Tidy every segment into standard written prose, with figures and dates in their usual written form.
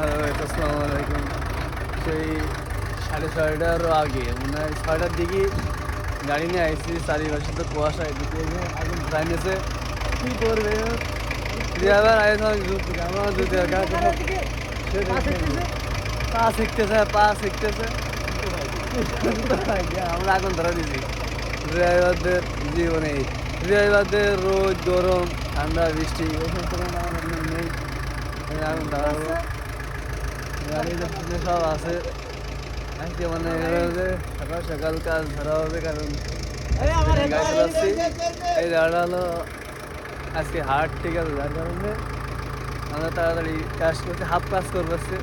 আসসালামু আলাইকুম। সেই 6:30টারও আগে মনে হয় 6টার দিকে গাড়ি নিয়ে আইসি, চারিপাশে তো কুয়াশা, এদিকে আগুন ধরাই নিয়েছে। কী করবে ড্রাইভার আগে আমার পা শিখতেছে আমরা আগুন ধরা দিছি। ড্রাইভারদের জীবনে ড্রাইভারদের রোদ গরম ঠান্ডা বৃষ্টি এই সমস্ত কোনো আমাদের নেই। আগুন ধরাবো, গাড়িতে সব আছে। আজকে মানে সকাল সকাল কাজ ধরা হবে, কারণ গাড়ি চালাচ্ছি। এই জায়গাটা হলো আজকে হাট, ঠিক আছে, যার কারণে আমরা তাড়াতাড়ি কাজ করতে হাফ কাজ করবো আজকে।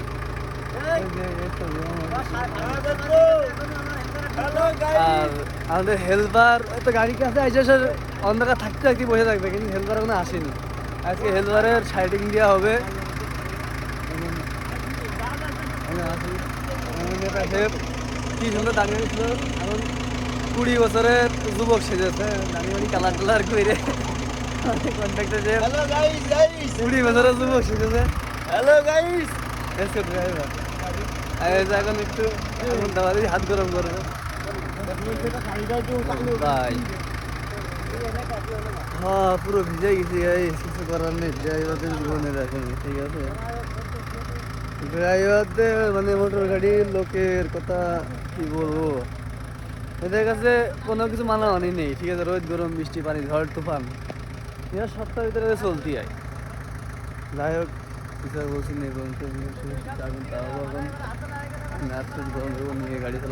আর আমাদের হেল্পার তো গাড়ির কাছে এসে অন্ধকার থাকতে থাকতে বসে থাকবে, কিন্তু হেল্পার এখনো আসেনি। আজকে হেল্পারের সাইডিং দেওয়া হবে। কি সুন্দর দাঁড়িয়ে ছিল, এখন 20 বছরের যুবক সেজেছে, দাঁড়িয়ে কালার টালার করে কন্ট্রাক্টর যে 20 বছরের যুবক সেজেছে। হ্যালো গাইস, ড্রাইভার এখন একটু হাত গরম করবে ভাই। হ্যাঁ, পুরো ভিজে গেছি গাইস, কিছু করার নেই। ড্রাইভারদের জীবনে দেখেন, ঠিক আছে, ড্রাইভারদের মানে মোটর গাড়ির লোকের কথা কি বলবো, এদের কাছে কোনো কিছু মানামানি নেই, ঠিক আছে। রোদ গরম বৃষ্টি পানি ঝড় তুফান এরা সপ্তাহের ভিতরে চলতি হয়। যাই হোক, কিছু বলছি নেই, গরম তাও এখন ম্যাথ গরম নিয়ে গাড়ি চালা